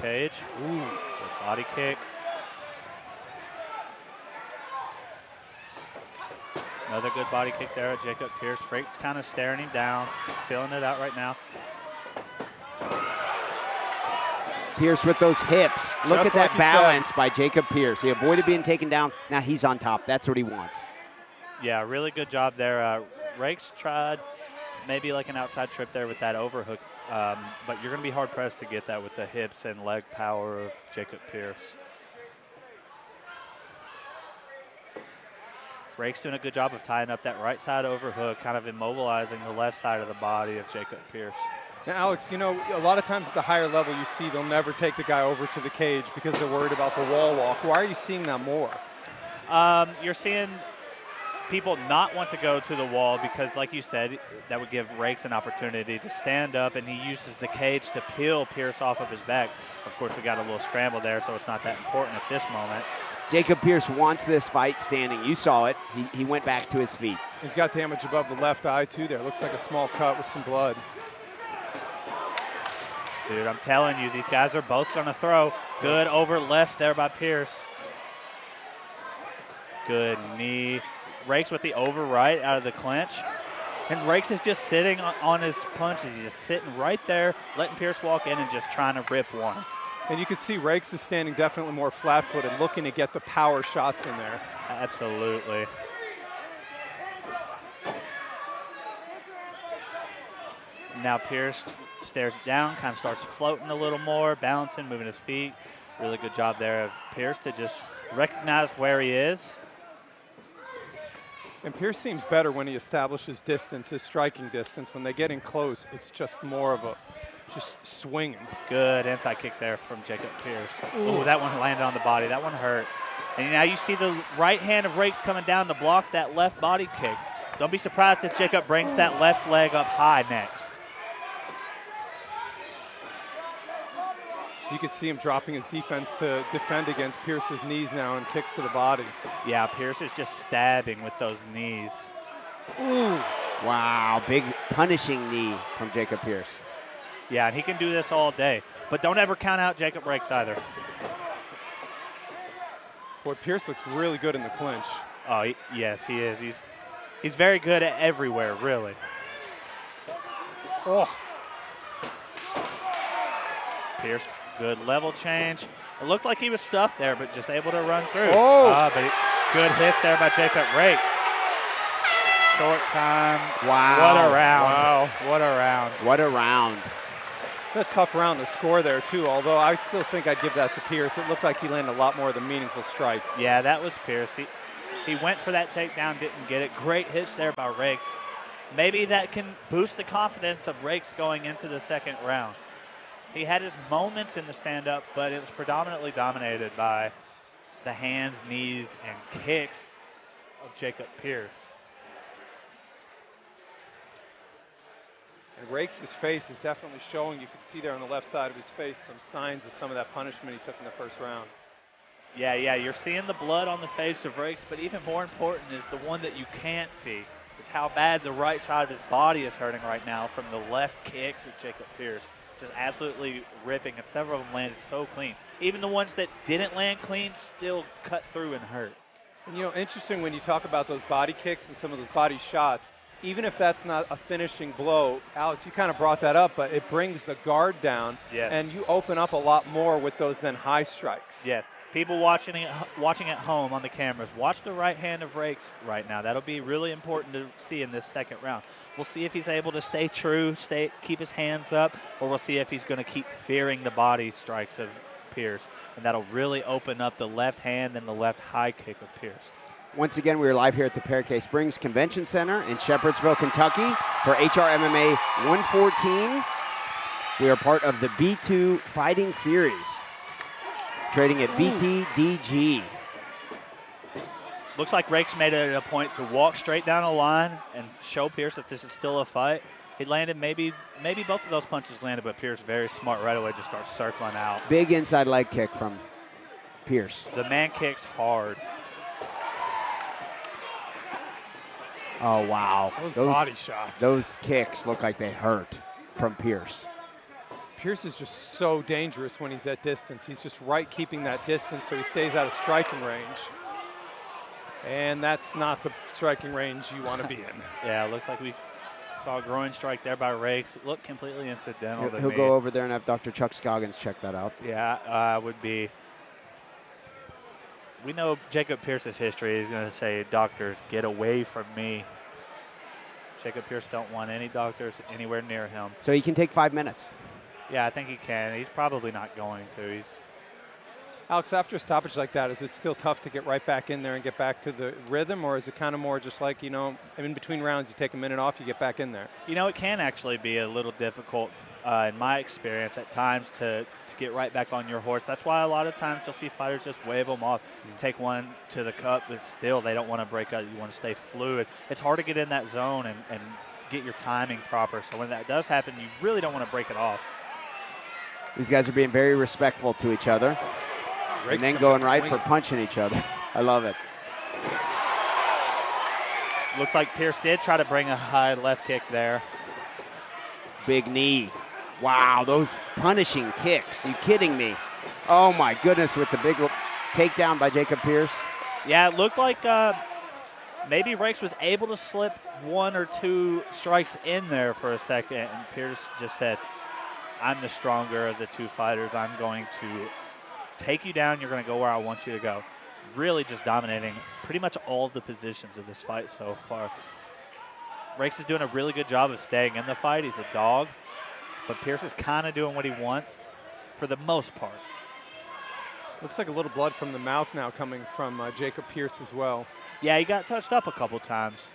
cage. Ooh, good body kick. Another good body kick there at Jacob Pierce. Raikes kind of staring him down, feeling it out right now. Pierce with those hips. Look Just at like that balance by Jacob Pierce. He avoided being taken down. Now he's on top. That's what he wants. Yeah, really good job there. Raikes tried maybe like an outside trip there with that overhook, but you're going to be hard-pressed to get that with the hips and leg power of Jacob Pierce. Raikes doing a good job of tying up that right side overhook, kind of immobilizing the left side of the body of Jacob Pierce. Now, Alex, you know, a lot of times at the higher level you see they'll never take the guy over to the cage because they're worried about the wall walk. Why are you seeing that more? You're seeing people not want to go to the wall because, like you said, that would give Raikes an opportunity to stand up, and he uses the cage to peel Pierce off of his back. Of course, we got a little scramble there, so it's not that important at this moment. Jacob Pierce wants this fight standing. You saw it. He went back to his feet. He's got damage above the left eye, too, there. Looks like a small cut with some blood. Dude, I'm telling you, these guys are both going to throw. Good over left there by Pierce. Good knee. Raikes with the over right out of the clinch. And Raikes is just sitting on his punches. He's just sitting right there, letting Pierce walk in and just trying to rip one. And you can see Raikes is standing definitely more flat-footed, looking to get the power shots in there. Absolutely. Now Pierce stares down, kind of starts floating a little more, balancing, moving his feet. Really good job there of Pierce to just recognize where he is. And Pierce seems better when he establishes distance, his striking distance. When they get in close, it's just more of a just swinging. Good inside kick there from Jacob Pierce. Oh, that one landed on the body. That one hurt. And now you see the right hand of Raikes coming down to block that left body kick. Don't be surprised if Jacob brings that left leg up high next. You could see him dropping his defense to defend against Pierce's knees now and kicks to the body. Yeah, Pierce is just stabbing with those knees. Ooh. Wow, big punishing knee from Jacob Pierce. Yeah, and he can do this all day. But don't ever count out Jacob Raikes either. Boy, Pierce looks really good in the clinch. Oh, yes, he is. He's very good at everywhere, really. Oh. Pierce, good level change. It looked like he was stuffed there, but just able to run through. Oh. But good hits there by Jacob Raikes. Short time. Wow. What a round. Wow. What a round. What a round. A tough round to score there, too, although I still think I'd give that to Pierce. It looked like he landed a lot more of the meaningful strikes. Yeah, that was Pierce. He went for that takedown, didn't get it. Great hits there by Raikes. Maybe that can boost the confidence of Raikes going into the second round. He had his moments in the stand-up, but it was predominantly dominated by the hands, knees, and kicks of Jacob Pierce. And Raikes' face is definitely showing. You can see there on the left side of his face some signs of some of that punishment he took in the first round. Yeah, you're seeing the blood on the face of Raikes, but even more important is the one that you can't see is how bad the right side of his body is hurting right now from the left kicks of Jacob Pierce. Just absolutely ripping, and several of them landed so clean. Even the ones that didn't land clean still cut through and hurt. And, you know, interesting when you talk about those body kicks and some of those body shots, even if that's not a finishing blow, Alex, you kind of brought that up, but it brings the guard down, yes, and you open up a lot more with those than high strikes. Yes. People watching at home on the cameras, watch the right hand of Raikes right now. That'll be really important to see in this second round. We'll see if he's able to stay true, keep his hands up, or we'll see if he's going to keep fearing the body strikes of Pierce, and that'll really open up the left hand and the left high kick of Pierce. Once again, we are live here at the Parquet Springs Convention Center in Shepherdsville, Kentucky for HRMMA 114. We are part of the B2 Fighting Series, trading at BTDG. Looks like Raikes made it a point to walk straight down the line and show Pierce that this is still a fight. He landed, maybe both of those punches landed, but Pierce very smart right away, just starts circling out. Big inside leg kick from Pierce. The man kicks hard. Oh, wow. Those body shots. Those kicks look like they hurt from Pierce. Pierce is just so dangerous when he's at distance. He's just right keeping that distance so he stays out of striking range. And that's not the striking range you want to be in. Yeah, it looks like we saw a groin strike there by Raikes. Looked completely incidental to He'll me. go over there and have Dr. Chuck Scoggins check that out. Yeah, would be. We know Jacob Pierce's history. He's going to say, doctors, get away from me. Jacob Pierce don't want any doctors anywhere near him. So he can take 5 minutes. Yeah, I think he can. He's probably not going to. Alex, after a stoppage like that, is it still tough to get right back in there and get back to the rhythm, or is it kind of more just like, you know, in between rounds, you take a minute off, you get back in there? You know, it can actually be a little difficult, in my experience, at times to get right back on your horse. That's why a lot of times you'll see fighters just wave them off, take one to the cup, but still they don't want to break out. You want to stay fluid. It's hard to get in that zone and get your timing proper. So when that does happen, you really don't want to break it off. These guys are being very respectful to each other. And then going right for punching each other. I love it. Looks like Pierce did try to bring a high left kick there. Big knee. Wow, those punishing kicks. Are you kidding me? Oh, my goodness, with the big takedown by Jacob Pierce. Yeah, it looked like maybe Raikes was able to slip 1 or 2 strikes in there for a second, and Pierce just said, I'm the stronger of the two fighters. I'm going to take you down. You're going to go where I want you to go. Really just dominating pretty much all of the positions of this fight so far. Raikes is doing a really good job of staying in the fight. He's a dog. But Pierce is kind of doing what he wants for the most part. Looks like a little blood from the mouth now coming from Jacob Pierce as well. Yeah, he got touched up a couple times.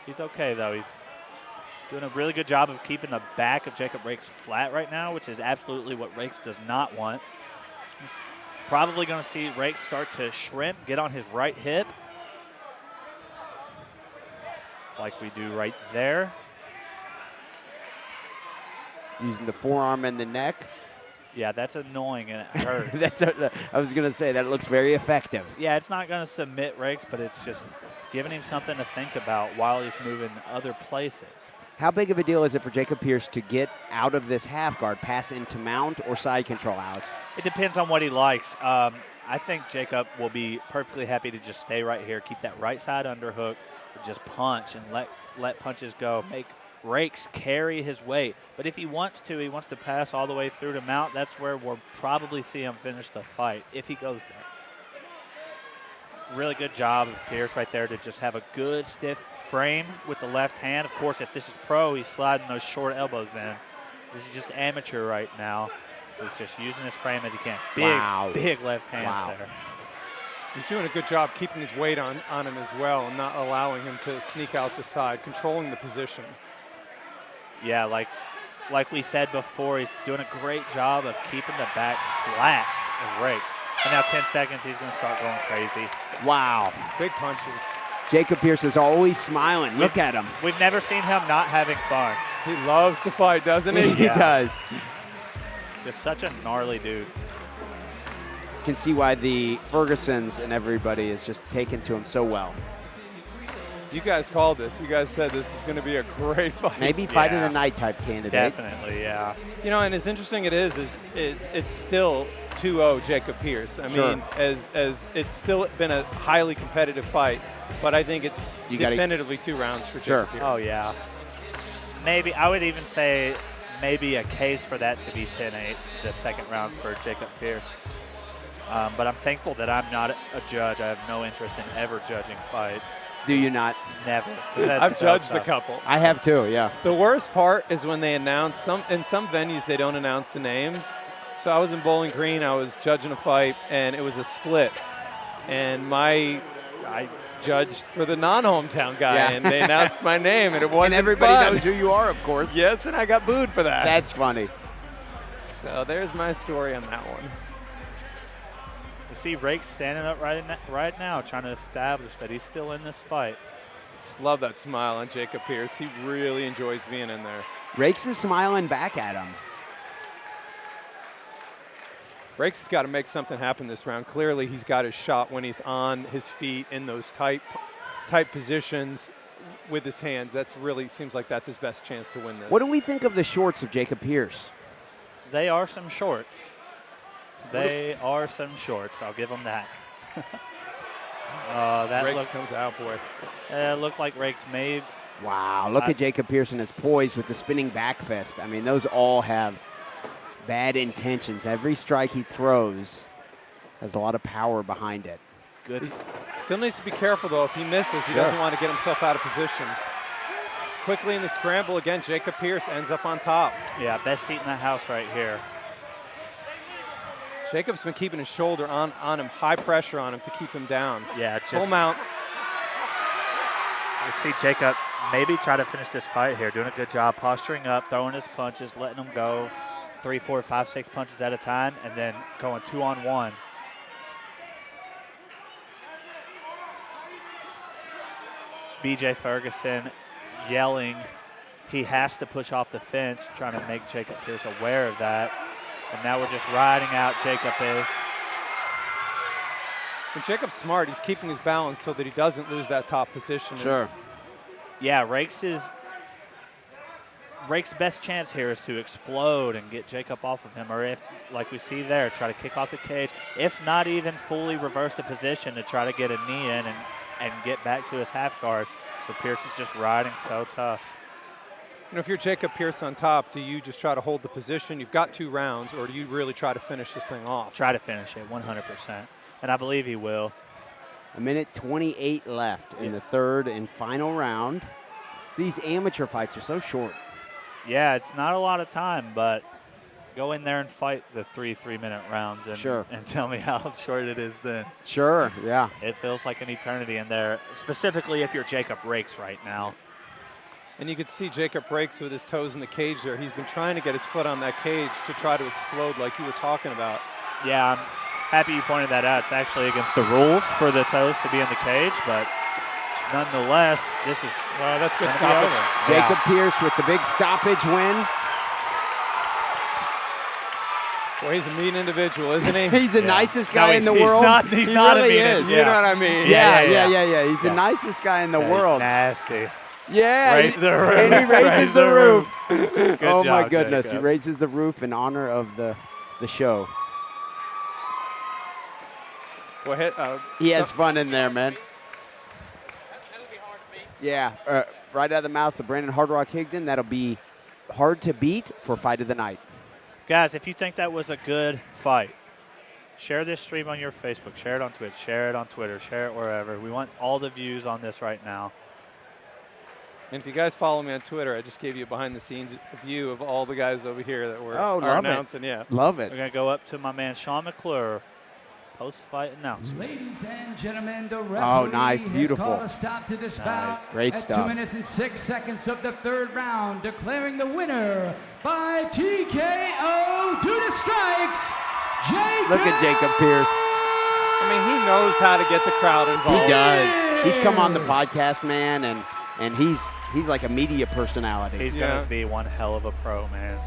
He's okay, though. He's doing a really good job of keeping the back of Jacob Raikes flat right now, which is absolutely what Raikes does not want. He's probably going to see Raikes start to shrimp, get on his right hip, like we do right there. Using the forearm and the neck. Yeah, that's annoying and it hurts. I was going to say that looks very effective. Yeah, it's not going to submit Raikes, but it's just giving him something to think about while he's moving other places. How big of a deal is it for Jacob Pierce to get out of this half guard, pass into mount or side control, Alex? It depends on what he likes. I think Jacob will be perfectly happy to just stay right here, keep that right side underhook, just punch and let punches go, make Raikes carry his weight. But if he wants to pass all the way through to mount, that's where we'll probably see him finish the fight, if he goes there. Really good job of Pierce right there to just have a good stiff frame with the left hand. Of course, if this is pro, he's sliding those short elbows in. This is just amateur right now. He's just using his frame as he can. Big left hands there. He's doing a good job keeping his weight on him as well and not allowing him to sneak out the side, controlling the position. Yeah, like we said before, he's doing a great job of keeping the back flat of Raikes. And now 10 seconds, he's going to start going crazy. Wow. Big punches. Jacob Pierce is always smiling. Look at him. We've never seen him not having fun. He loves to fight, doesn't he? He does. Just such a gnarly dude. Can see why the Fergusons and everybody is just taken to him so well. You guys called this. You guys said this is going to be a great fight. Maybe fight of the night type candidate. Definitely, yeah. You know, and as interesting it's still 2-0 Jacob Pierce. I mean, as it's still been a highly competitive fight, but I think it's definitively 2 rounds for Jacob Pierce. Oh, yeah. Maybe, I would even say maybe a case for that to be 10-8, the second round for Jacob Pierce. But I'm thankful that I'm not a judge. I have no interest in ever judging fights. Do you not? Never. I've judged a couple. I have too, yeah. The worst part is when they announce in some venues they don't announce the names. So I was in Bowling Green, I was judging a fight, and it was a split. And I judged for the non-hometown guy, and they announced my name, and it wasn't And everybody fun. knows who you are, of course. Yes, and I got booed for that. That's funny. So there's my story on that one. You see Raikes standing up right now, trying to establish that he's still in this fight. Just love that smile on Jacob Pierce. He really enjoys being in there. Raikes is smiling back at him. Raikes has got to make something happen this round. Clearly, he's got his shot when he's on his feet in those tight positions. with his hands. That's really seems like that's his best chance to win this. What do we think of the shorts of Jacob Pierce? They are some shorts. They are some shorts. I'll give them that. That Raikes comes out, boy. looked like Raikes may. Wow, look at Jacob Pearson as poised with the spinning back fist. I mean, those all have bad intentions. Every strike he throws has a lot of power behind it. Good. Still needs to be careful, though. If he misses, he doesn't want to get himself out of position. Quickly in the scramble again, Jacob Pierce ends up on top. Yeah, best seat in the house right here. Jacob's been keeping his shoulder on him, high pressure on him to keep him down. Yeah, just Full mount. I see Jacob maybe try to finish this fight here, doing a good job posturing up, throwing his punches, letting them go 3, 4, 5, 6 punches at a time, and then going 2-on-1. BJ Ferguson yelling he has to push off the fence, trying to make Jacob Pierce aware of that. And now we're just riding out Jacob is. And Jacob's smart. He's keeping his balance so that he doesn't lose that top position. Sure. Yeah, Raikes' best chance here is to explode and get Jacob off of him, or if, like we see there, try to kick off the cage. If not even fully reverse the position to try to get a knee in and get back to his half guard. But Pierce is just riding so tough. You know, if you're Jacob Pierce on top, do you just try to hold the position? You've got 2 rounds, or do you really try to finish this thing off? Try to finish it 100%, and I believe he will. 1:28 left in the third and final round. These amateur fights are so short. Yeah, it's not a lot of time, but go in there and fight the 3 3-minute rounds and, Sure. and tell me how short it is then. Sure, yeah. It feels like an eternity in there, specifically if you're Jacob Raikes right now. And you could see Jacob Raikes with his toes in the cage there. He's been trying to get his foot on that cage to try to explode like you were talking about. Yeah, I'm happy you pointed that out. It's actually against the rules for the toes to be in the cage, but nonetheless, this is that's good gonna be stoppage. over. Jacob Pierce with the big stoppage win. Boy, he's a mean individual, isn't he? He's the nicest guy in the world. He's he not really a mean is. You know what I mean? Yeah. He's the nicest guy in the world. Nasty. Yeah. Raise the roof. And he raises the roof. Oh, my job, goodness. Jacob. He raises the roof in honor of the show. Boy, He has fun in there, man. Yeah, right out of the mouth of Brandon Hard Rock Higdon. That'll be hard to beat for Fight of the Night. Guys, if you think that was a good fight, share this stream on your Facebook, share it on Twitch, share it on Twitter, share it wherever. We want all the views on this right now. And if you guys follow me on Twitter, I just gave you a behind-the-scenes view of all the guys over here that were love announcing. it. Yeah, Love We're it. going to go up to my man Sean McClure, post-fight announcement. Ladies and gentlemen, the referee Oh, nice, beautiful. has called a stop to this bout Great at stuff. 2 minutes and 6 seconds of the third round, declaring the winner by TKO due to strikes, Jacob. Look at Jacob Pierce. I mean, he knows how to get the crowd involved. He does. He's come on the podcast, man, and he's like a media personality. He's going to be one hell of a pro, man.